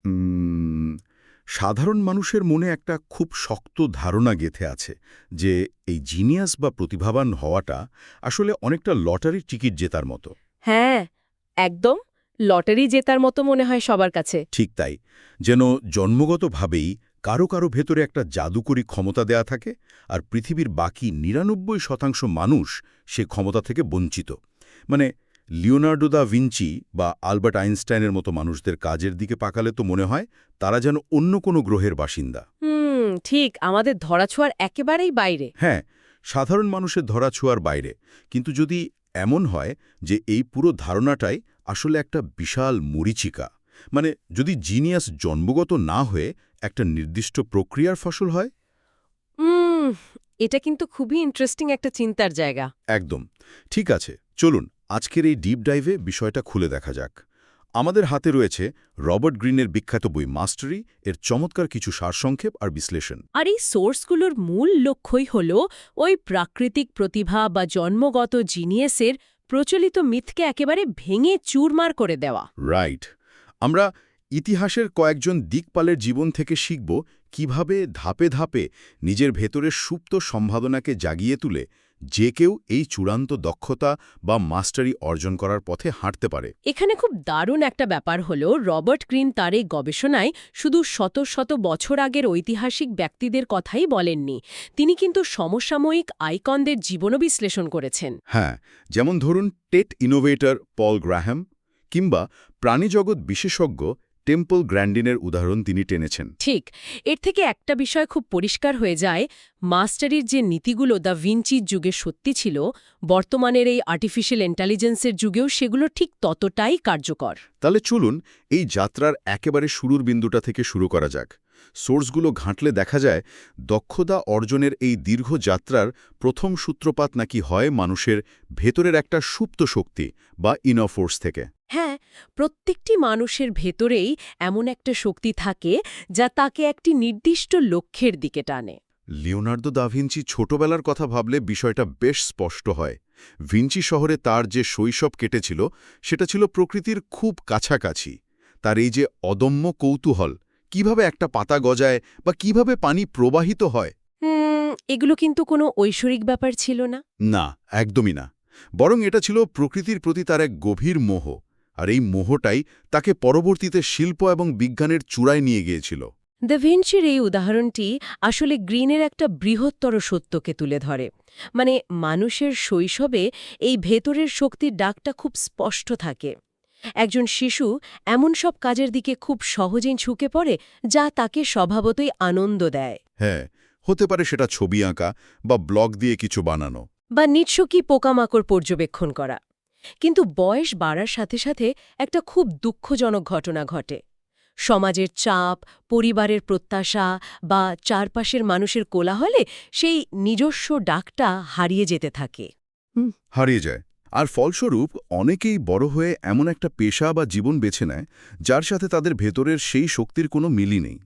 উম, সাধারণ মানুষের মনে একটা খুব শক্ত ধারণা গেঁথে আছে যে এই জিনিয়াস বা প্রতিভাবান হওয়াটা আসলে অনেকটা লটারির টিকিট জেতার মতো। হ্যাঁ, একদম লটারি জেতার মতো মনে হয় সবার কাছে। ঠিক তাই, যেন জন্মগতভাবেই কারো কারো ভেতরে একটা জাদুকরী ক্ষমতা দেয়া থাকে, আর পৃথিবীর বাকি ৯৯% মানুষ সে ক্ষমতা থেকে বঞ্চিত। মানে লিওনার্দো দা ভিঞ্চি বা আলবার্ট আইনস্টাইনের মতো মানুষদের কাজের দিকে পাকালে তো মনে হয় তারা যেন অন্য কোনো গ্রহের বাসিন্দা। ঠিক আমাদের ধরাছোঁয়ার একেবারেই বাইরে। হ্যাঁ, সাধারণ মানুষের ধরাছোঁয়ার বাইরে। কিন্তু যদি এমন হয় যে এই পুরো ধারণাটাই আসলে একটা বিশাল মরীচিকা, মানে যদি জিনিয়াস জন্মগত না হয়ে একটা নির্দিষ্ট প্রক্রিয়ার ফসল হয়। উম, এটা কিন্তু খুবই ইন্টারেস্টিং একটা চিন্তার জায়গা। একদম ঠিক আছে, চলুন আজকের এই ডিপ ডাইভে বিষয়টা খুলে দেখা যাক। আমাদের হাতে রয়েছে রবার্ট গ্রিনের বিখ্যাত বই মাস্টারি এর চমৎকার কিছু সারসংক্ষেপ আর বিশ্লেষণ। আর এই সোর্সগুলোর মূল লক্ষ্যই হল ওই প্রাকৃতিক প্রতিভা বা জন্মগত জিনিয়াসের প্রচলিত মিথকে একেবারে ভেঙে চুরমার করে দেওয়া। রাইট। আমরা ইতিহাসের কয়েকজন দিকপালের জীবন থেকে শিখব কিভাবে ধাপে ধাপে নিজের ভেতরের সুপ্ত সম্ভাবনাকে জাগিয়ে তুলে যে কেউ এই চূড়ান্ত দক্ষতা বা মাস্টারি অর্জন করার পথে হাঁটতে পারে। এখানে খুব দারুণ একটা ব্যাপার হলো রবার্ট গ্রিন তার এই গবেষণায় শুধু শত শত বছর আগের ঐতিহাসিক ব্যক্তিদের কথাই বলেননি, তিনি কিন্তু সমসাময়িক আইকনদের জীবনও বিশ্লেষণ করেছেন। হ্যাঁ, যেমন ধরুন টেট ইনোভেটর পল গ্রাহাম কিংবা প্রাণীজগৎ বিশেষজ্ঞ টেম্পল গ্র্যান্ডিনের উদাহরণ তিনি টেনেছেন। ঠিক, এর থেকে একটা বিষয় খুব পরিষ্কার হয়ে যায়, মাস্টারির যে নীতিগুলো দ্য ভিঞ্চির যুগে সত্যি ছিল, বর্তমানের এই আর্টিফিশিয়াল ইন্টেলিজেন্সের যুগেও সেগুলো ঠিক ততটাই কার্যকর। তাহলে চলুন এই যাত্রার একেবারে শুরুর বিন্দুটা থেকে শুরু করা যাক। সোর্সগুলো ঘাঁটলে দেখা যায় দক্ষতা অর্জনের এই দীর্ঘ যাত্রার প্রথম সূত্রপাত নাকি হয় মানুষের ভেতরের একটা সুপ্ত শক্তি বা ইনার ফোর্স থেকে। হ্যাঁ, প্রত্যেকটি মানুষের ভেতরেই এমন একটা শক্তি থাকে যা তাকে একটি নির্দিষ্ট লক্ষ্যের দিকে টানে। লিওনার্দো দা ভিঞ্চি ছোটবেলার কথা ভাবলে বিষয়টা বেশ স্পষ্ট হয়। ভিঞ্চি শহরে তার যে শৈশব কেটেছিল সেটা ছিল প্রকৃতির খুব কাছাকাছি। তার এই যে অদম্য কৌতূহল, কিভাবে একটা পাতা গজায় বা কিভাবে পানি প্রবাহিত হয়। এগুলো কিন্তু কোনো ঐশ্বরিক ব্যাপার ছিল না। না, একদমই না। বরং এটা ছিল প্রকৃতির প্রতি তার এক গভীর মোহ, আর এই মোহটাই তাকে পরবর্তীতে শিল্প এবং বিজ্ঞানের চূড়ায় নিয়ে গিয়েছিল। দ্য ভিঞ্চির এই উদাহরণটি আসলে গ্রিনের একটা বৃহত্তর সত্যকে তুলে ধরে। মানে মানুষের শৈশবে এই ভেতরের শক্তির ডাকটা খুব স্পষ্ট থাকে। একজন শিশু এমন সব কাজের দিকে খুব সহজেই ঝুঁকে পড়ে যা তাকে স্বভাবতই আনন্দ দেয়। হ্যাঁ, হতে পারে সেটা ছবি আঁকা বা ব্লগ দিয়ে কিছু বানানো। বা নিছকই পোকামাকড় পর্যবেক্ষণ করা। কিন্তু বয়স বাড়ার সাথে সাথে একটা খুব দুঃখজনক ঘটনা ঘটে। সমাজের চাপ, পরিবারের প্রত্যাশা বা চারপাশের মানুষের কোলাহলে সেই নিজস্ব ডাকটা হারিয়ে যেতে থাকে। হারিয়ে যায়। আর ফলস্বরূপ অনেকেই বড় হয়ে এমন একটা পেশা বা জীবন বেছে নেয় যার সাথে তাদের ভেতরের সেই শক্তির কোনো মিলই নেই।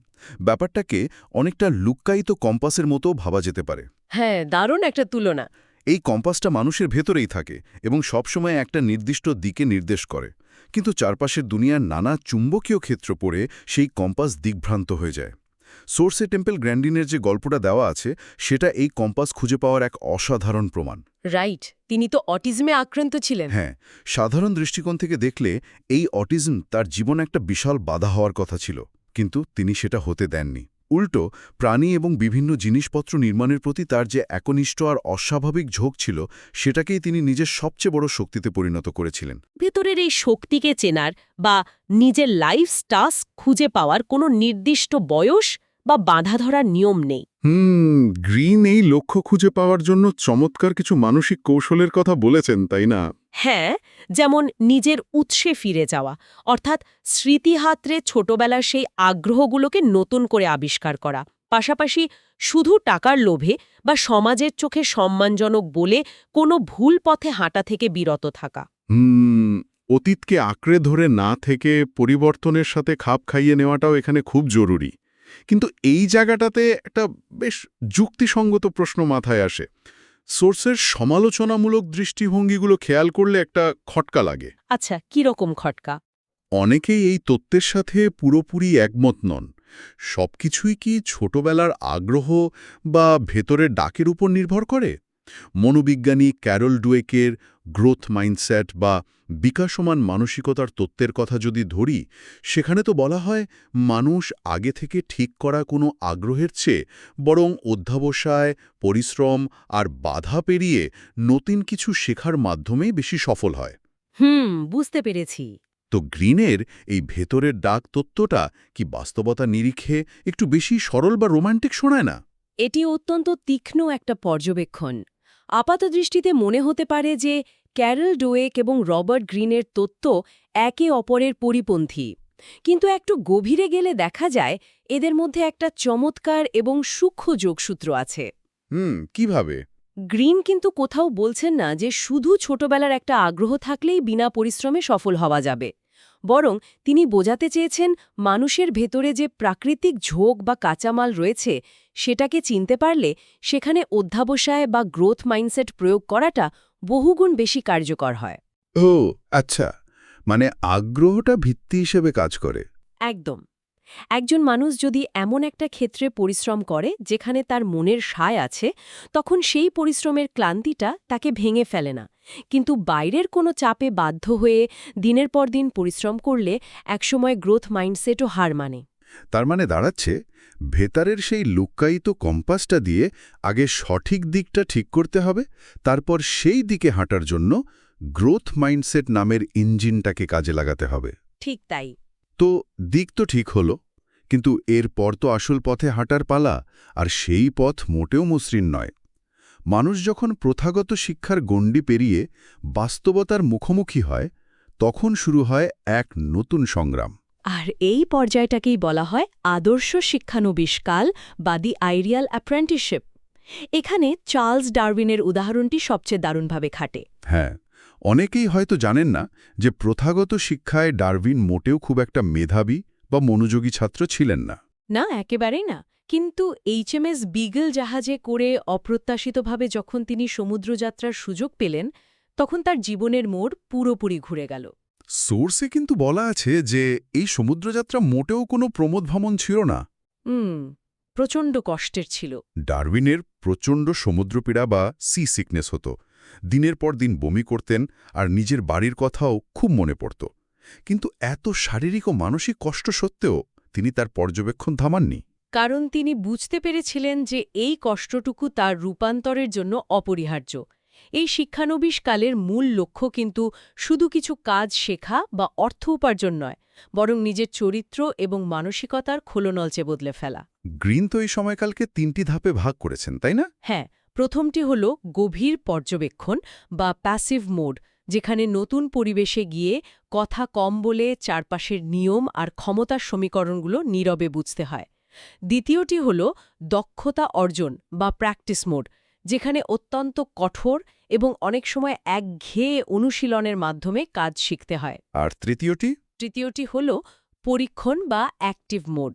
ব্যাপারটাকে অনেকটা লুক্কায়িত কম্পাসের মতো ভাবা যেতে পারে। হ্যাঁ, দারুণ একটা তুলনা। এই কম্পাসটা মানুষের ভেতরেই থাকে এবং সবসময় একটা নির্দিষ্ট দিকে নির্দেশ করে, কিন্তু চারপাশের দুনিয়ার নানা চুম্বকীয় ক্ষেত্র পড়ে সেই কম্পাস দিকভ্রান্ত হয়ে যায়। সোর্সে টেম্পল গ্র্যান্ডিনের যে গল্পটা দেওয়া আছে সেটা এই কম্পাস খুঁজে পাওয়ার এক অসাধারণ প্রমাণ। রাইট, তিনি তো অটিজমে আক্রান্ত ছিলেন। হ্যাঁ, সাধারণ দৃষ্টিকোণ থেকে দেখলে এই অটিজম তার জীবনে একটা বিশাল বাধা হওয়ার কথা ছিল, কিন্তু তিনি সেটা হতে দেননি। উল্টো প্রাণী এবং বিভিন্ন জিনিসপত্র নির্মাণের প্রতি তার যে একনিষ্ঠ আর অস্বাভাবিক ঝোঁক ছিল সেটাকেই তিনি নিজের সবচেয়ে বড় শক্তিতে পরিণত করেছিলেন। ভেতরের এই শক্তিকে চেনার বা নিজের লাইফ টাস্ক খুঁজে পাওয়ার কোনো নির্দিষ্ট বয়স বা বাঁধা ধরার নিয়ম নেই। গ্রিন এই লক্ষ্য খুঁজে পাওয়ার জন্য চমৎকার কিছু মানসিক কৌশলের কথা বলেছেন, তাই না? হ্যাঁ, যেমন নিজের উৎসে ফিরে যাওয়া, অর্থাৎ স্মৃতিহাত্রে ছোটবেলার সেই আগ্রহগুলোকে নতুন করে আবিষ্কার করা, পাশাপাশি শুধু টাকার লোভে বা সমাজের চোখে সম্মানজনক বলে কোনো ভুল পথে হাঁটা থেকে বিরত থাকা। অতীতকে আঁকড়ে ধরে না থেকে পরিবর্তনের সাথে খাপ খাইয়ে নেওয়াটাও এখানে খুব জরুরি। কিন্তু এই জায়গাটাতে একটা বেশ যুক্তিসঙ্গত প্রশ্ন মাথায় আসে। সোর্সের সমালোচনামূলক দৃষ্টিভঙ্গিগুলো খেয়াল করলে একটা খটকা লাগে। আচ্ছা, কিরকম খটকা? অনেকেই এই তত্ত্বের সাথে পুরোপুরি একমত নন। সবকিছুই কি ছোটবেলার আগ্রহ বা ভেতরের ডাকের উপর নির্ভর করে? মনোবিজ্ঞানী ক্যারল ডুয়েকের গ্রোথ মাইন্ডসেট বা বিকাশমান মানসিকতার তত্ত্বের কথা যদি ধরি, সেখানে তো বলা হয় মানুষ আগে থেকে ঠিক করা কোনো আগ্রহের চেয়ে বরং অধ্যবসায়, পরিশ্রম আর বাধা পেরিয়ে নতুন কিছু শেখার মাধ্যমেই বেশি সফল হয়। বুঝতে পেরেছি। তো গ্রিনের এই ভেতরের ডাক তত্ত্বটা কি বাস্তবতা নিরিখে একটু বেশি সরল বা রোমান্টিক শোনায় না? এটি অত্যন্ত তীক্ষ্ণ একটা পর্যবেক্ষণ। আপাতদৃষ্টিতে মনে হতে পারে যে ক্যারল ডোয়েক এবং রবার্ট গ্রিনের তত্ত্ব একে অপরের পরিপন্থী, কিন্তু একটু গভীরে গেলে দেখা যায় এদের মধ্যে একটা চমৎকার এবং সূক্ষ্ম যোগসূত্র আছে। কিভাবে? গ্রিন কিন্তু কোথাও বলছেন না যে শুধু ছোটবেলার একটা আগ্রহ থাকলেই বিনা পরিশ্রমে সফল হওয়া যাবে, বরং তিনি বোঝাতে চেয়েছেন মানুষের ভেতরে যে প্রাকৃতিক ঝোঁক বা কাঁচামাল রয়েছে সেটাকে চিনতে পারলে সেখানে অধ্যাবসায় বা গ্রোথ মাইন্ডসেট প্রয়োগ করাটা বহুগুণ বেশি কার্যকর হয়। ও আচ্ছা, মানে আগ্রহটা ভিত্তি হিসেবে কাজ করে। একদম। একজন মানুষ যদি এমন একটা ক্ষেত্রে পরিশ্রম করে যেখানে তার মনের সায় আছে, তখন সেই পরিশ্রমের ক্লান্তিটা তাকে ভেঙে ফেলে না। কিন্তু বাইরের কোনো চাপে বাধ্য হয়ে দিনের পর দিন পরিশ্রম করলে একসময় গ্রোথ মাইন্ডসেটও হার মানে। তার মানে দাঁড়াচ্ছে ভেতরের সেই লুক্কায়িত কম্পাসটা দিয়ে আগে সঠিক দিকটা ঠিক করতে হবে, তারপর সেই দিকে হাঁটার জন্য গ্রোথ মাইন্ডসেট নামের ইঞ্জিনটাকে কাজে লাগাতে হবে। ঠিক তাই। তো দিক তো ঠিক হলো, কিন্তু এরপর তো আসল পথে হাঁটার পালা, আর সেই পথ মোটেও মসৃণ নয়। মানুষ যখন প্রথাগত শিক্ষার গণ্ডি পেরিয়ে বাস্তবতার মুখোমুখি হয়, তখন শুরু হয় এক নতুন সংগ্রাম। আর এই পর্যায়টাকেই বলা হয় আদর্শ শিক্ষানবিশকাল বা দি আইডিয়াল অ্যাপ্রেন্টিসশিপ। এখানে চার্লস ডারউইনের উদাহরণটি সবচেয়ে দারুণভাবে খাটে। হ্যাঁ, অনেকেই হয়তো জানেন না যে প্রথাগত শিক্ষায় ডারউইন মোটেও খুব একটা মেধাবী বা মনোযোগী ছাত্র ছিলেন না। না, একেবারেই না। কিন্তু এইচএমএস বিগল জাহাজে করে অপ্রত্যাশিতভাবে যখন তিনি সমুদ্রযাত্রার সুযোগ পেলেন, তখন তার জীবনের মোড় পুরোপুরি ঘুরে গেল। সোর্সে কিন্তু বলা আছে যে এই সমুদ্রযাত্রা মোটেও কোনো প্রমোদ ভ্রমণ ছিল না। প্রচণ্ড কষ্টের ছিল। ডারউইনের প্রচণ্ড সমুদ্রপীড়া বা সি সিকনেস হতো। দিনের পর দিন বমি করতেন আর নিজের বাড়ির কথাও খুব মনে পড়ত। কিন্তু এত শারীরিক ও মানসিক কষ্ট সত্ত্বেও তিনি তার পর্যবেক্ষণ থামাননি। কারণ তিনি বুঝতে পেরেছিলেন যে এই কষ্টটুকু তার রূপান্তরের জন্য অপরিহার্য। এই শিক্ষানবিশকালের মূল লক্ষ্য কিন্তু শুধু কিছু কাজ শেখা বা অর্থ উপার্জন নয়, বরং নিজের চরিত্র এবং মানসিকতার খোলনলচে বদলে ফেলা। গ্রিন তো এই সময়কালকে ৩টি ধাপে ভাগ করেছেন, তাই না? হ্যাঁ, প্রথমটি হল গভীর পর্যবেক্ষণ বা প্যাসিভ মোড, যেখানে নতুন পরিবেশে গিয়ে কথা কম বলে চারপাশের নিয়ম আর ক্ষমতার সমীকরণগুলো নীরবে বুঝতে হয়। দ্বিতীয়টি হল দক্ষতা অর্জন বা প্র্যাকটিস মোড, যেখানে অত্যন্ত কঠোর এবং অনেক সময় একঘেয়ে অনুশীলনের মাধ্যমে কাজ শিখতে হয়। আর তৃতীয়টি হল পরীক্ষণ বা অ্যাক্টিভ মোড,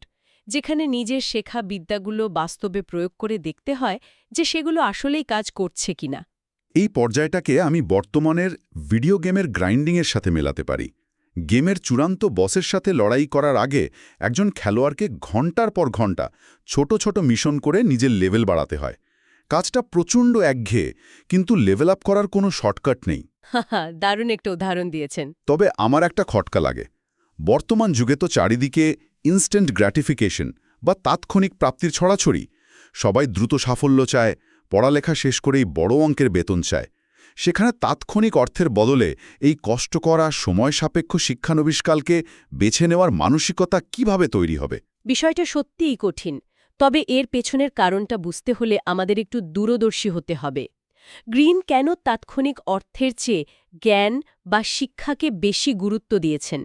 যেখানে নিজের শেখা বিদ্যাগুলো বাস্তবে প্রয়োগ করে দেখতে হয় যে সেগুলো আসলেই কাজ করছে কিনা। এই পর্যায়টাকে আমি বর্তমানের ভিডিও গেমের গ্রাইন্ডিংয়ের সাথে মেলাতে পারি। গেমের চূড়ান্ত বসের সাথে লড়াই করার আগে একজন খেলোয়াড়কে ঘণ্টার পর ঘণ্টা ছোট ছোট মিশন করে নিজের লেভেল বাড়াতে হয়। কাজটা প্রচণ্ড একঘেয়ে, কিন্তু লেভেল আপ করার কোনো শর্টকাট নেই। দারুণ একটা উদাহরণ দিয়েছেন। তবে আমার একটা খটকা লাগে। বর্তমান যুগে তো চারিদিকে ইনস্ট্যান্ট গ্র্যাটিফিকেশন বা তাৎক্ষণিক প্রাপ্তির ছড়াছড়ি। সবাই দ্রুত সাফল্য চায়, পড়ালেখা শেষ করেই বড় অঙ্কের বেতন চায়। সেখানে তাৎক্ষণিক অর্থের বদলে এই কষ্ট করা সময় সাপেক্ষ শিক্ষানবিশকালকে বেছে নেওয়ার মানসিকতা কিভাবে তৈরি হবে? বিষয়টা সত্যিই কঠিন। তবে এর পেছনের কারণটা বুঝতে হলে আমাদের একটু দূরদর্শী হতে হবে। গ্রিন কেন তাৎক্ষণিক অর্থের চেয়ে জ্ঞান বা শিক্ষাকে বেশি গুরুত্ব দিয়েছেন?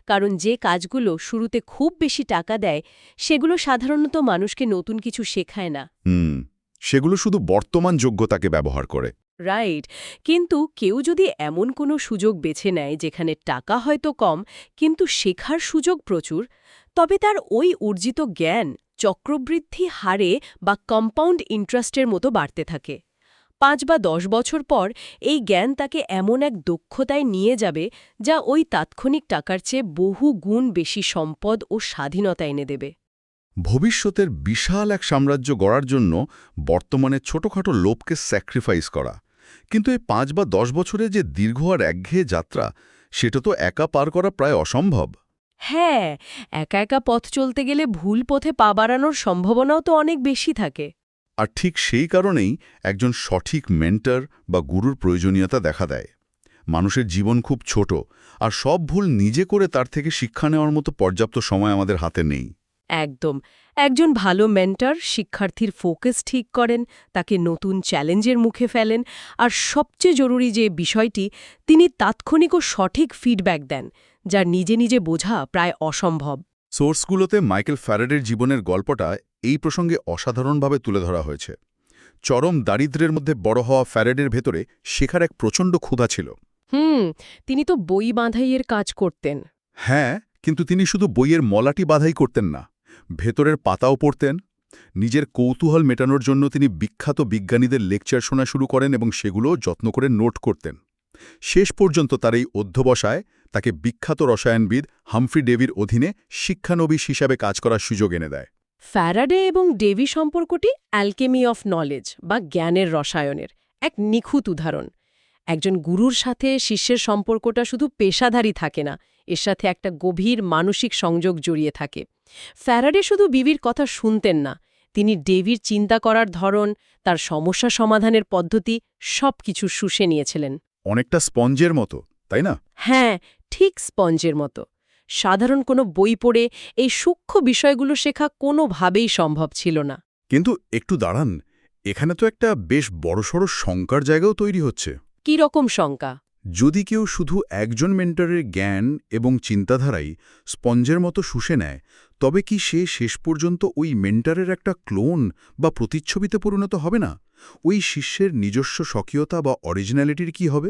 কারণ যে কাজগুলো শুরুতে খুব বেশি টাকা দেয়, সেগুলো সাধারণত মানুষকে নতুন কিছু শেখায় না। সেগুলো শুধু বর্তমান যোগ্যতাকে ব্যবহার করে। রাইট। কিন্তু কেউ যদি এমন কোনো সুযোগ বেছে নেয় যেখানে টাকা হয়তো কম কিন্তু শেখার সুযোগ প্রচুর, তবে তার ওই অর্জিত জ্ঞান চক্রবৃদ্ধি হারে বা কম্পাউন্ড ইন্টারেস্টের মতো বাড়তে থাকে। 5 বা 10 বছর পর এই জ্ঞান তাকে এমন এক দক্ষতায় নিয়ে যাবে যা ওই তাৎক্ষণিক টাকার চেয়ে বহু গুণ বেশি সম্পদ ও স্বাধীনতা এনে দেবে। ভবিষ্যতের বিশাল এক সাম্রাজ্য গড়ার জন্য বর্তমানে ছোটখাটো লোভকে স্যাক্রিফাইস করা। কিন্তু এই 5 বা 10 বছরে যে দীর্ঘ আর একঘেয়ে যাত্রা, সেটা তো একা পার করা প্রায় অসম্ভব। হ্যাঁ, একা একা পথ চলতে গেলে ভুল পথে পা বাড়ানোর সম্ভাবনাও তো অনেক বেশি থাকে। আর ঠিক সেই কারণেই একজন সঠিক মেন্টর বা গুরুর প্রয়োজনীয়তা দেখা দেয়। মানুষের জীবন খুব ছোট, আর সব ভুল নিজে করে তার থেকে শিক্ষা নেওয়ার মতো পর্যাপ্ত সময় আমাদের হাতে নেই। একদম। একজন ভালো মেন্টর শিক্ষার্থীর ফোকাস ঠিক করেন, তাকে নতুন চ্যালেঞ্জের মুখে ফেলেন, আর সবচেয়ে জরুরি যে বিষয়টি, তিনি তাৎক্ষণিক ও সঠিক ফিডব্যাক দেন, যা নিজে নিজে বোঝা প্রায় অসম্ভব। সোর্সগুলোতে মাইকেল ফ্যারাডের জীবনের গল্পটা এই প্রসঙ্গে অসাধারণভাবে তুলে ধরা হয়েছে। চরম দারিদ্র্যের মধ্যে বড় হওয়া ফ্যারাডের ভেতরে শেখার এক প্রচণ্ড ক্ষুধা ছিল। তিনি তো বই বাঁধাইয়ের কাজ করতেন। হ্যাঁ, কিন্তু তিনি শুধু বইয়ের মলাটি বাধাই করতেন না, ভেতরের পাতাও পড়তেন। নিজের কৌতূহল মেটানোর জন্য তিনি বিখ্যাত বিজ্ঞানীদের লেকচার শোনা শুরু করেন এবং সেগুলো যত্ন করে নোট করতেন। শেষ পর্যন্ত তার এই অধ্যবসায় তাকে বিখ্যাত রসায়নবিদ হামফ্রি ডেভির অধীনে শিক্ষানবিশ হিসাবে কাজ করার সুযোগ এনে দেয়। ফ্যারাডে এবং ডেভি সম্পর্কটি অ্যালকেমি অফ নলেজ বা জ্ঞানের রসায়নের এক নিখুঁত উদাহরণ। একজন গুরুর সাথে শিষ্যের সম্পর্কটা শুধু পেশাদারি থাকে না, এর সাথে একটা গভীর মানসিক সংযোগ জড়িয়ে থাকে। ফ্যারাডে শুধু বিবির কথা শুনতেন না, তিনি ডেভির চিন্তা করার ধরন, তার সমস্যা সমাধানের পদ্ধতি সবকিছু শুষে নিয়েছিলেন। অনেকটা স্পঞ্জের মতো, তাই না? হ্যাঁ, ঠিক স্পঞ্জের মতো। সাধারণ কোনো বই পড়ে এই সূক্ষ্ম বিষয়গুলো শেখা কোনোভাবেই সম্ভব ছিল না। কিন্তু একটু দাঁড়ান, এখানে তো একটা বেশ বড়সড় শঙ্কার জায়গাও তৈরি হচ্ছে। কী রকম শঙ্কা? যদি কেউ শুধু একজন মেন্টরের জ্ঞান এবং চিন্তাধারাই স্পঞ্জের মতো শুষে নেয়, তবে কি সে শেষ পর্যন্ত ওই মেন্টরের একটা ক্লোন বা প্রতিচ্ছবিতে পরিণত হবে না? ওই শিষ্যের নিজস্ব স্বকীয়তা বা অরিজিনালিটির কি হবে?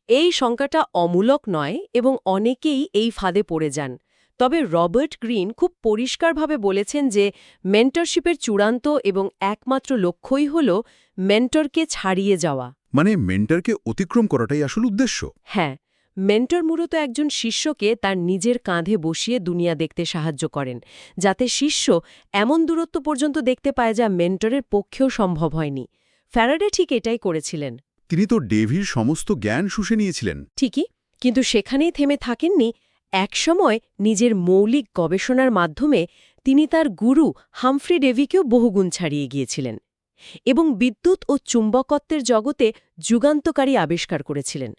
এই শঙ্কাটা অমূলক নয় এবং অনেকেই এই ফাঁদে পড়ে যান। তবে রবার্ট গ্রিন খুব পরিষ্কারভাবে বলেছেন যে মেন্টরশিপের চূড়ান্ত এবং একমাত্র লক্ষ্যই হল মেন্টরকে ছাড়িয়ে যাওয়া। মানে মেন্টরকে অতিক্রম করাটাই আসল উদ্দেশ্য? হ্যাঁ, মেন্টর মূলত একজন শিষ্যকে তার নিজের কাঁধে বসিয়ে দুনিয়া দেখতে সাহায্য করেন, যাতে শিষ্য এমন দূরত্ব পর্যন্ত দেখতে পায় যা মেন্টরের পক্ষেও সম্ভব হয়নি। ফ্যারাডে ঠিক এটাই করেছিলেন। তিনি তো ডেভির সমস্ত জ্ঞান শুষে নিয়েছিলেন। ঠিকই, কিন্তু সেখানেই থেমে থাকেননি। একসময় নিজের মৌলিক গবেষণার মাধ্যমে তিনি তার গুরু হামফ্রি ডেভিকেও বহুগুণ ছাড়িয়ে গিয়েছিলেন এবং বিদ্যুৎ ও চুম্বকত্বের জগতে যুগান্তকারী আবিষ্কার করেছিলেন।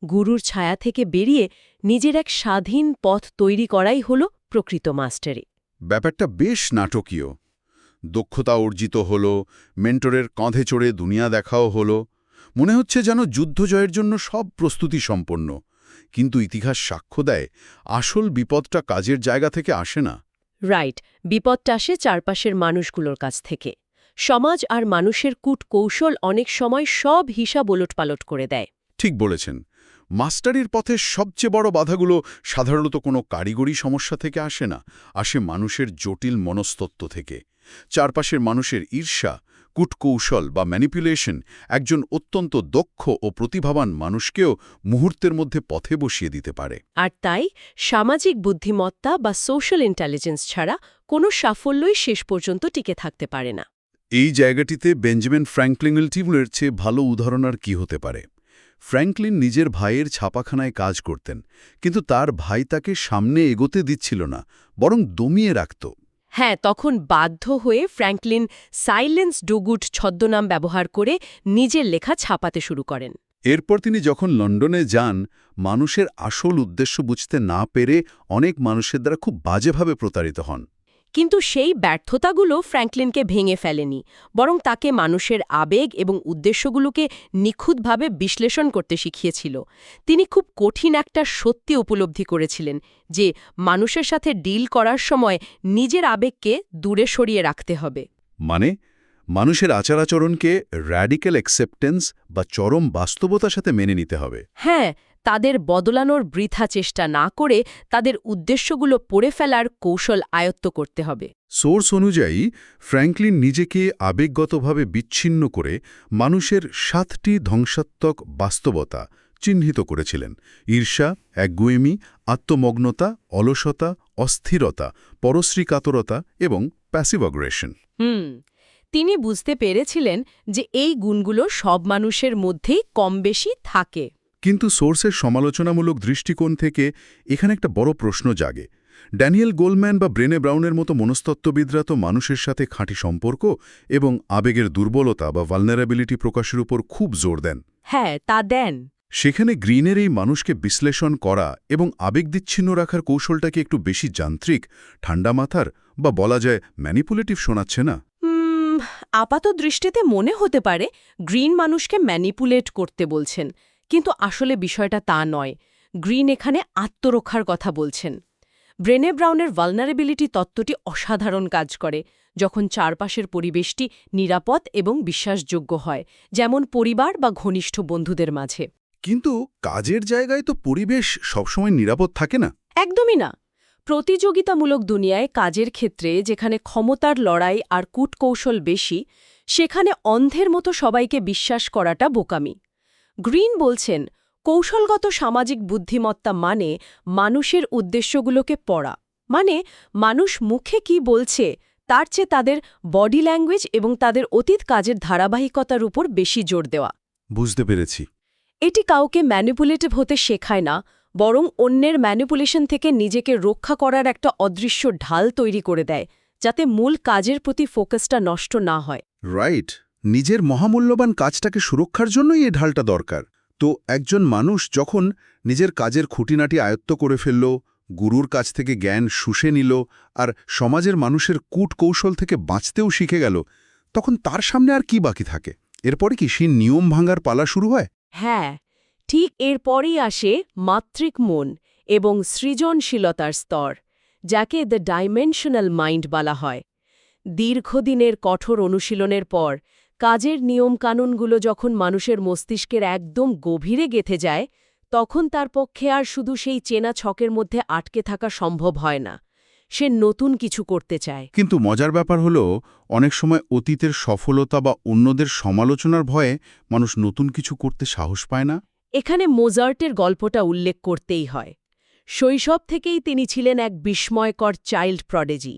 গুরুর ছায়া থেকে বেরিয়ে নিজের এক স্বাধীন পথ তৈরি করাই হল প্রকৃত মাস্টারি। ব্যাপারটা বেশ নাটকীয়। দক্ষতা অর্জিত হল, মেন্টরের কাঁধে চড়ে দুনিয়া দেখাও হল, মনে হচ্ছে যেন যুদ্ধ জয়ের জন্য সব প্রস্তুতি সম্পন্ন। কিন্তু ইতিহাস সাক্ষ্য দেয়, আসল বিপদটা কাজের জায়গা থেকে আসে না। রাইট, বিপদটা আসে চারপাশের মানুষগুলোর কাছ থেকে। সমাজ আর মানুষের কূটকৌশল অনেক সময় সব হিসাব ওলটপালট করে দেয়। ঠিক বলেছেন। মাস্টারির পথে সবচেয়ে বড় বাধাগুলো সাধারণত কোনো কারিগরি সমস্যা থেকে আসে না, আসে মানুষের জটিল মনস্তত্ত্ব থেকে। চারপাশের মানুষের ঈর্ষা, কূটকৌশল বা ম্যানিপুলেশন একজন অত্যন্ত দক্ষ ও প্রতিভাবান মানুষকেও মুহূর্তের মধ্যে পথে বসিয়ে দিতে পারে। আর তাই সামাজিক বুদ্ধিমত্তা বা সোশ্যাল ইন্টেলিজেন্স ছাড়া কোনো সাফল্যই শেষ পর্যন্ত টিকে থাকতে পারে না। এই জায়গাটিতে বেঞ্জামিন ফ্র্যাঙ্কলিনের চেয়ে ভালো উদাহরণ আর কি হতে পারে? ফ্র্যাঙ্কলিন নিজের ভাইয়ের ছাপাখানায় কাজ করতেন, কিন্তু তার ভাই তাকে সামনে এগোতে দিচ্ছিল না, বরং দমিয়ে রাখত। হ্যাঁ, তখন বাধ্য হয়ে ফ্র্যাঙ্কলিন সাইলেন্স ডুগুড ছদ্মনাম ব্যবহার করে নিজের লেখা ছাপাতে শুরু করেন। এরপর তিনি যখন লন্ডনে যান, মানুষের আসল উদ্দেশ্য বুঝতে না পেরে অনেক মানুষের দ্বারা খুব বাজেভাবে প্রতারিত হন। কিন্তু সেই ব্যর্থতাগুলো ফ্র্যাঙ্কলিনকে ভেঙে ফেলেনি, বরং তাকে মানুষের আবেগ এবং উদ্দেশ্যগুলোকে নিখুঁতভাবে বিশ্লেষণ করতে শিখিয়েছিল। তিনি খুব কঠিন একটা সত্যি উপলব্ধি করেছিলেন যে মানুষের সাথে ডিল করার সময় নিজের আবেগকে দূরে সরিয়ে রাখতে হবে। মানে মানুষের আচার-আচরণকে র্যাডিক্যাল অ্যাকসেপ্টেন্স বা চরম বাস্তবতার সাথে মেনে নিতে হবে। হ্যাঁ, তাদের বদলানোর বৃথা চেষ্টা না করে তাদের উদ্দেশ্যগুলো পড়ে ফেলার কৌশল আয়ত্ত করতে হবে। সোর্স অনুযায়ী ফ্র্যাঙ্কলিন নিজেকে আবেগগতভাবে বিচ্ছিন্ন করে মানুষের 7টি ধ্বংসাত্মক বাস্তবতা চিহ্নিত করেছিলেন: ঈর্ষা, একগুঁয়েমি, আত্মমগ্নতা, অলসতা, অস্থিরতা, পরশ্রীকাতরতা এবং প্যাসিভ অ্যাগ্রেশন। তিনি বুঝতে পেরেছিলেন যে এই গুণগুলো সব মানুষের মধ্যেই কমবেশি থাকে। কিন্তু সোর্সের সমালোচনামূলক দৃষ্টিকোণ থেকে এখানে একটা বড় প্রশ্ন জাগে। ড্যানিয়েল গোলম্যান বা ব্রেনে ব্রাউনের মতো মনস্তত্ত্ববিদরা তো মানুষের সাথে খাঁটি সম্পর্ক এবং আবেগের দুর্বলতা বা ভালনারেবিলিটি প্রকাশের উপর খুব জোর দেন। হ্যাঁ, তা দেন। সেখানে গ্রিনের এই মানুষকে বিশ্লেষণ করা এবং আবেগবিচ্ছিন্ন রাখার কৌশলটাকে একটু বেশি যান্ত্রিক, ঠান্ডা মাথার বা বলা যায় ম্যানিপুলেটিভ শোনাচ্ছে না? আপাত দৃষ্টিতে মনে হতে পারে গ্রিন মানুষকে ম্যানিপুলেট করতে বলছেন, কিন্তু আসলে বিষয়টা তা নয়। গ্রিন এখানে আত্মরক্ষার কথা বলছেন। ব্রেনে ব্রাউনের ভালনারেবিলিটি তত্ত্বটি অসাধারণ কাজ করে যখন চারপাশের পরিবেশটি নিরাপদ এবং বিশ্বাসযোগ্য হয়, যেমন পরিবার বা ঘনিষ্ঠ বন্ধুদের মাঝে। কিন্তু কাজের জায়গায় তো পরিবেশ সবসময় নিরাপদ থাকে না। একদমই না। প্রতিযোগিতামূলক দুনিয়ায় কাজের ক্ষেত্রে যেখানে ক্ষমতার লড়াই আর কূটকৌশল বেশি, সেখানে অন্ধের মতো সবাইকে বিশ্বাস করাটা বোকামি। গ্রিন বলছেন, কৌশলগত সামাজিক বুদ্ধিমত্তা মানে মানুষের উদ্দেশ্যগুলোকে পড়া, মানে মানুষ মুখে কি বলছে তার চেয়ে তাদের বডি ল্যাঙ্গুয়েজ এবং তাদের অতীত কাজের ধারাবাহিকতার উপর বেশি জোর দেওয়া। বুঝতে পেরেছি। এটি কাউকে ম্যানিপুলেটিভ হতে শেখায় না, বরং অন্যের ম্যানিপুলেশন থেকে নিজেকে রক্ষা করার একটা অদৃশ্য ঢাল তৈরি করে দেয়, যাতে মূল কাজের প্রতি ফোকাসটা নষ্ট না হয়। রাইট, নিজের মহামূল্যবান কাজটাকে সুরক্ষার জন্যই এই ঢালটা দরকার। তো একজন মানুষ যখন নিজের কাজের খুঁটিনাটি আয়ত্ত করে ফেলল, গুরুর কাছ থেকে জ্ঞান শুষে নিল আর সমাজের মানুষের কূটকৌশল থেকে বাঁচতেও শিখে গেল, তখন তার সামনে আর কি বাকি থাকে? এরপরে কি সেই নিয়ম ভাঙার পালা শুরু হয়? হ্যাঁ, ঠিক এরপরই আসে মাত্রিক মন এবং সৃজনশীলতার স্তর, যাকে দ্য ডাইমেনশনাল মাইন্ড বলা হয়। দীর্ঘদিনের কঠোর অনুশীলনের পর কাজের নিয়মকানুনগুলো যখন মানুষের মস্তিষ্কের একদম গভীরে গেঁথে যায়, তখন তার পক্ষে আর শুধু সেই চেনা ছকের মধ্যে আটকে থাকা সম্ভব হয় না। সে নতুন কিছু করতে চায়। কিন্তু মজার ব্যাপার হলো, অনেক সময় অতীতের সফলতা বা অন্যদের সমালোচনার ভয়ে মানুষ নতুন কিছু করতে সাহস পায় না। এখানে মোজার্টের গল্পটা উল্লেখ করতেই হয়। শৈশব থেকেই তিনি ছিলেন এক বিস্ময়কর চাইল্ড প্রডেজি,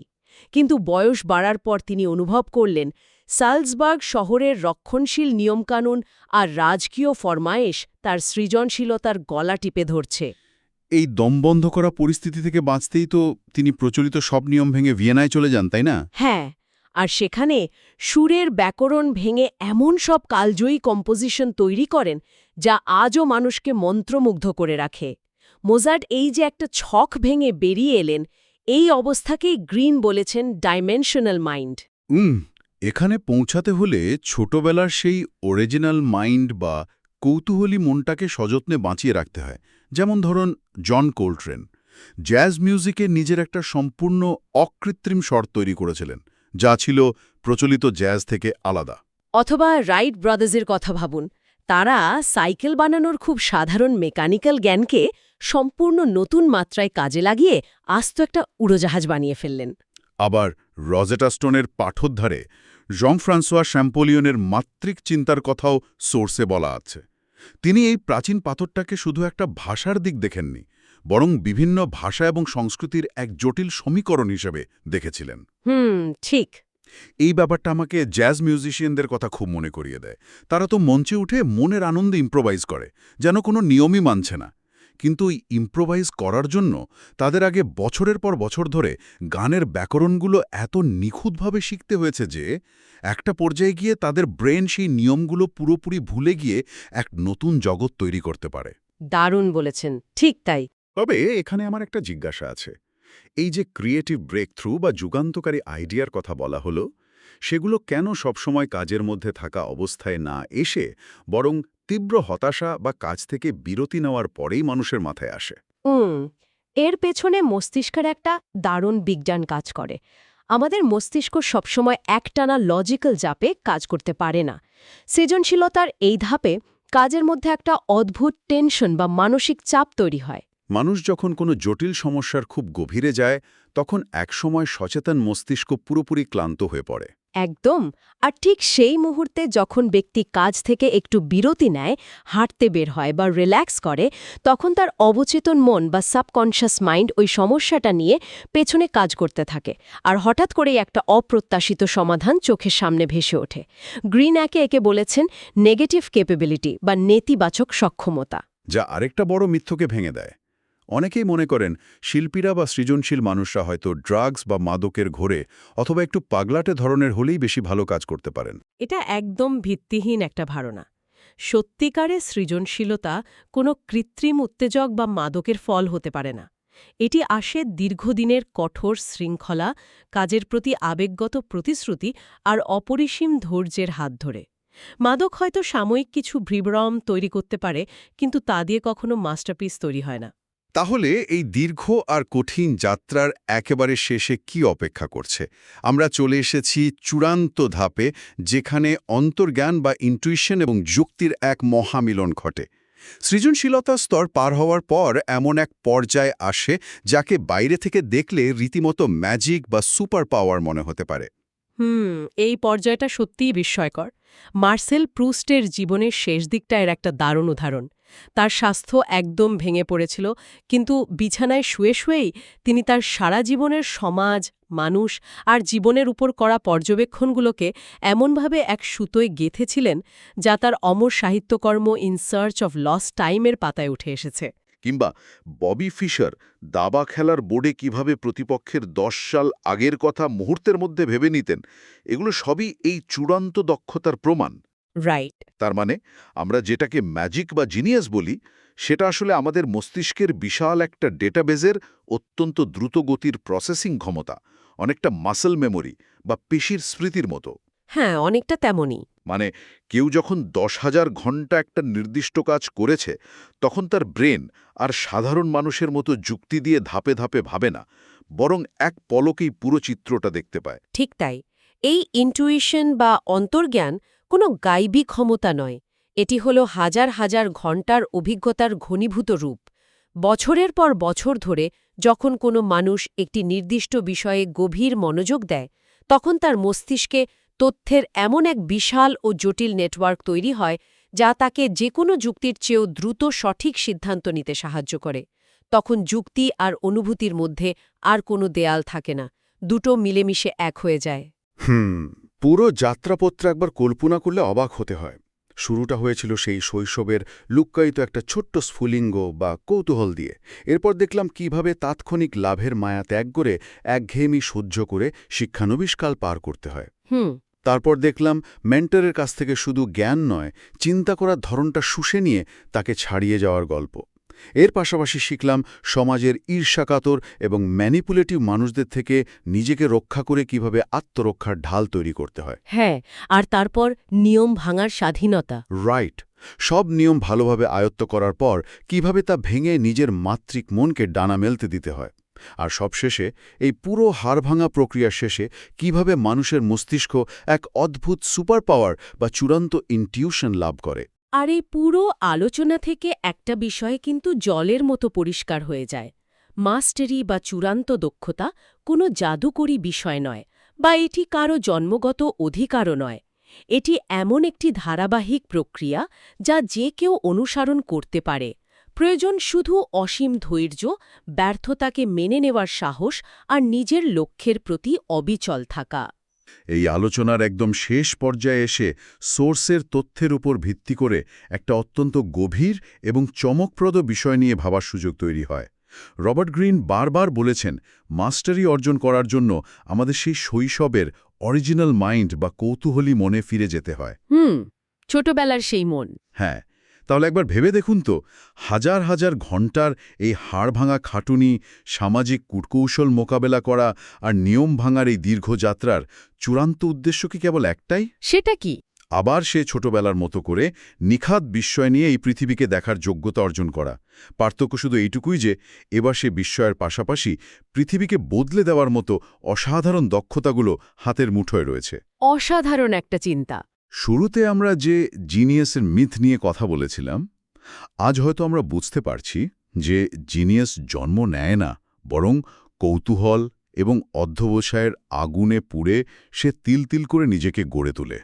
কিন্তু বয়স বাড়ার পর তিনি অনুভব করলেন সালজবার্গ শহরের রক্ষণশীল নিয়মকানুন আর রাজকীয় ফরমায়েশ তার সৃজনশীলতার গলা টিপে ধরছে। এই দমবন্ধ করা পরিস্থিতি থেকে বাঁচতেই তো তিনি প্রচলিত সব নিয়ম ভেঙে ভিয়েনায় চলে যান, তাই না? হ্যাঁ, আর সেখানে সুরের ব্যাকরণ ভেঙে এমন সব কালজয়ী কম্পোজিশন তৈরি করেন যা আজও মানুষকে মন্ত্রমুগ্ধ করে রাখে। মোজার্ট এই যে একটা ছক ভেঙে বেরিয়ে এলেন, এই অবস্থাকেই গ্রিন বলেছেন ডাইমেনশনাল মাইন্ড। এখানে পৌঁছাতে হলে ছোটবেলার সেই অরিজিনাল মাইন্ড বা কৌতূহলী মনটাকে সযত্নে বাঁচিয়ে রাখতে হয়। যেমন ধরুন জন কোলট্রেন জ্যাজ মিউজিকে নিজের একটা সম্পূর্ণ অকৃত্রিম স্বর তৈরি করেছিলেন, যা ছিল প্রচলিত জ্যাজ থেকে আলাদা। অথবা রাইট ব্রাদার্সের কথা ভাবুন, তারা সাইকেল বানানোর খুব সাধারণ মেকানিক্যাল জ্ঞানকে সম্পূর্ণ নতুন মাত্রায় কাজে লাগিয়ে আস্ত একটা উড়োজাহাজ বানিয়ে ফেললেন। আবার রজেটা স্টোনের পাঠোদ্ধারে জং ফ্রান্সোয়া শ্যাম্পোলিয়নের মাত্রিক চিন্তার কথাও সোর্সে বলা আছে। তিনি এই প্রাচীন পাথরটাকে শুধু একটা ভাষার দিক দেখেননি, বরং বিভিন্ন ভাষা এবং সংস্কৃতির এক জটিল সমীকরণ হিসেবে দেখেছিলেন। ঠিক। এই ব্যাপারটা আমাকে জ্যাজ মিউজিশিয়ানদের কথা খুব মনে করিয়ে দেয়। তারা তো মঞ্চে উঠে মনের আনন্দে ইম্প্রোভাইজ করে, যেন কোনো নিয়মই মানছে না। কিন্তু এই ইম্প্রোভাইজ করার জন্য তাদের আগে বছরের পর বছর ধরে গানের ব্যাকরণগুলো এত নিখুঁতভাবে শিখতে হয়েছে যে একটা পর্যায়ে গিয়ে তাদের ব্রেন সেই নিয়মগুলো পুরোপুরি ভুলে গিয়ে এক নতুন জগৎ তৈরি করতে পারে। দারুণ বলেছেন, ঠিক তাই। তবে এখানে আমার একটা জিজ্ঞাসা আছে। এই যে ক্রিয়েটিভ ব্রেক থ্রু বা যুগান্তকারী আইডিয়ার কথা বলা হলো, সেগুলো কেন সবসময় কাজের মধ্যে থাকা অবস্থায় না এসে বরং তীব্র হতাশা বা কাজ থেকে বিরতি নেওয়ার পরেই মানুষের মাথায় আসে? এর পেছনে মস্তিষ্কের একটা দারুণ বিজ্ঞান কাজ করে। আমাদের মস্তিষ্ক সবসময় একটানা লজিক্যাল জাপে কাজ করতে পারে না। সৃজনশীলতার এই ধাপে কাজের মধ্যে একটা অদ্ভুত টেনশন বা মানসিক চাপ তৈরি হয়। মানুষ যখন কোনো জটিল সমস্যার খুব গভীরে যায় তখন একসময় সচেতন মস্তিষ্ক পুরোপুরি ক্লান্ত হয়ে পড়ে। একদম। আর ঠিক সেই মুহূর্তে যখন ব্যক্তি কাজ থেকে একটু বিরতি নেয়, হাঁটতে বের হয় বা রিল্যাক্স করে, তখন তার অবচেতন মন বা সাবকনশাস মাইন্ড ওই সমস্যাটা নিয়ে পেছনে কাজ করতে থাকে, আর হঠাৎ করেই একটা অপ্রত্যাশিত সমাধান চোখের সামনে ভেসে ওঠে। গ্রিন একে বলেছেন নেগেটিভ ক্যাপাবিলিটি বা নেতিবাচক সক্ষমতা। যা আরেকটা বড় মিথ্যকে ভেঙে দেয়। অনেকেই মনে করেন শিল্পীরা বা সৃজনশীল মানুষরা হয়তো ড্রাগস বা মাদকের ঘোরে অথবা একটু পাগলাটে ধরনের হলেই বেশি ভালো কাজ করতে পারেন। এটা একদম ভিত্তিহীন একটা ধারণা। সত্যিকারের সৃজনশীলতা কোনো কৃত্রিম উত্তেজক বা মাদকের ফল হতে পারে না। এটি আসে দীর্ঘদিনের কঠোর শৃঙ্খলা, কাজের প্রতি আবেগগত প্রতিশ্রুতি আর অপরিসীম ধৈর্যের হাত ধরে। মাদক হয়তো সাময়িক কিছু বিভ্রম তৈরি করতে পারে, কিন্তু তা দিয়ে কখনো মাস্টারপিস তৈরি হয় না। তাহলে এই দীর্ঘ আর কঠিন যাত্রার একেবারে শেষে কি অপেক্ষা করছে? আমরা চলে এসেছি চূড়ান্ত ধাপে, যেখানে অন্তর্জ্ঞান বা ইন্টুইশন এবং যুক্তির এক মহামিলন ঘটে। সৃজনশীলতার স্তর পার হওয়ার পর এমন এক পর্যায়ে আসে যাকে বাইরে থেকে দেখলে রীতিমতো ম্যাজিক বা সুপার পাওয়ার মনে হতে পারে। এই পর্যায়টা সত্যিই বিস্ময়কর। মার্সেল প্রুস্টের জীবনের শেষ দিকটা এর একটা দারুণ উদাহরণ। তার স্বাস্থ্য একদম ভেঙে পড়েছিল, কিন্তু বিছানায় শুয়ে শুয়েই তিনি তার সারা জীবনের সমাজ, মানুষ আর জীবনের উপর করা পর্যবেক্ষণগুলোকে এমনভাবে এক সুতোয় গেঁথেছিলেন যা তার অমর সাহিত্যকর্ম ইন সার্চ অফ লস্ট টাইমের পাতায় উঠে এসেছে। কিংবা ববি ফিশার দাবা খেলার বোর্ডে কিভাবে প্রতিপক্ষের 10 সাল আগের কথা মুহূর্তের মধ্যে ভেবে নিতেন, এগুলো সবই এই চূড়ান্ত দক্ষতার প্রমাণ। রাইট। তার মানে আমরা যেটাকে ম্যাজিক বা জিনিয়াস বলি, সেটা আসলে আমাদের মস্তিষ্কের বিশাল একটা ডেটাবেজের অত্যন্ত দ্রুত গতির প্রসেসিং ক্ষমতা, অনেকটা মাসল মেমোরি বা পেশির স্মৃতির মতো। হ্যাঁ, অনেকটা তেমনই। মানে কেউ যখন 10,000 ঘন্টা একটা নির্দিষ্ট কাজ করেছে, তখন তার ব্রেন আর সাধারণ মানুষের মতো যুক্তি দিয়ে ধাপে ধাপে ভাবে না, বরং এক পলকেই পুরো চিত্রটা দেখতে পায়। ঠিক তাই। এই ইন্টুইশন বা অন্তর্জ্ঞান কোনো গাইবী ক্ষমতা নয়, এটি হলো হাজার হাজার ঘণ্টার অভিজ্ঞতার ঘনীভূত রূপ। বছরের পর বছর ধরে যখন কোনো মানুষ একটি নির্দিষ্ট বিষয়ে গভীর মনোযোগ দেয়, তখন তার মস্তিষ্কে তথ্যের এমন এক বিশাল ও জটিল নেটওয়ার্ক তৈরি হয় যা তাকে যে কোনো যুক্তির চেয়েও দ্রুত সঠিক সিদ্ধান্ত নিতে সাহায্য করে। তখন যুক্তি আর অনুভূতির মধ্যে আর কোনো দেয়াল থাকে না, দুটো মিলেমিশে এক হয়ে যায়। পুরো যাত্রাপত্র একবার কল্পনা করলে অবাক হতে হয়। শুরুটা হয়েছিল সেই শৈশবের লুক্কায়িত একটা ছোট্ট স্ফুলিঙ্গ বা কৌতূহল দিয়ে। এরপর দেখলাম কিভাবে তাৎক্ষণিক লাভের মায়া ত্যাগ করে একঘেয়েমি সহ্য করে শিক্ষানবিশকাল পার করতে হয়। তারপর দেখলাম মেন্টরের কাছ থেকে শুধু জ্ঞান নয়, চিন্তা করার ধরনটা শুষে নিয়ে তাকে ছাড়িয়ে যাওয়ার গল্প। এর পাশাপাশি শিখলাম সমাজের ঈর্ষাকাতর এবং ম্যানিপুলেটিভ মানুষদের থেকে নিজেকে রক্ষা করে কিভাবে আত্মরক্ষার ঢাল তৈরি করতে হয়। হ্যাঁ, আর তারপর নিয়ম ভাঙার স্বাধীনতা। রাইট। সব নিয়ম ভালোভাবে আয়ত্ত করার পর কিভাবে তা ভেঙে নিজের মাত্রিক মনকে ডানা মেলতে দিতে হয়। আর সবশেষে এই পুরো হাড়ভাঙা প্রক্রিয়া শেষে কিভাবে মানুষের মস্তিষ্ক এক অদ্ভুত সুপার পাওয়ার বা চূড়ান্ত ইনটিউশন লাভ করে। আর এই পুরো আলোচনা থেকে একটা বিষয় কিন্তু জলের মতো পরিষ্কার হয়ে যায়। মাস্টারি বা চূড়ান্ত দক্ষতা কোনো জাদুকরী বিষয় নয়, বা এটি কারো জন্মগত অধিকারও নয়। এটি এমন একটি ধারাবাহিক প্রক্রিয়া যা যে কেউ অনুসরণ করতে পারে। প্রয়োজন শুধু অসীম ধৈর্য, ব্যর্থতাকে মেনে নেওয়ার সাহস আর নিজের লক্ষ্যের প্রতি অবিচল থাকা। এই আলোচনার একদম শেষ পর্যায়ে এসে সোর্সের তথ্যের উপর ভিত্তি করে একটা অত্যন্ত গভীর এবং চমকপ্রদ বিষয় নিয়ে ভাবার সুযোগ তৈরি হয়। রবার্ট গ্রিন বারবার বলেছেন, মাস্টারি অর্জন করার জন্য আমাদের সেই শৈশবের অরিজিনাল মাইন্ড বা কৌতূহলী মনে ফিরে যেতে হয়। ছোটবেলার সেই মন। হ্যাঁ, তাহলে একবার ভেবে দেখুন তো, হাজার হাজার ঘণ্টার এই হাড়ভাঙা খাটুনি, সামাজিক কূটকৌশল মোকাবেলা করা আর নিয়ম ভাঙার এই দীর্ঘ যাত্রার চূড়ান্ত উদ্দেশ্য কি কেবল একটাই? সেটা কি? আবার সে ছোটবেলার মতো করে নিখাত বিস্ময় নিয়ে এই পৃথিবীকে দেখার যোগ্যতা অর্জন করা। পার্থক্য শুধু এইটুকুই যে এবার সে বিস্ময়ের পাশাপাশি পৃথিবীকে বদলে দেওয়ার মতো অসাধারণ দক্ষতাগুলো হাতের মুঠোয় রয়েছে। অসাধারণ একটা চিন্তা। শুরুতে আমরা যে জিনিয়াসের মিথ নিয়ে কথা বলেছিলাম, আজ হয়তো আমরা বুঝতে পারছি যে জিনিয়াস জন্ম নেয় না, বরং কৌতূহল এবং অধ্যবসায়ের আগুনে পুড়ে সে তিল তিল করে নিজেকে গড়ে তোলে।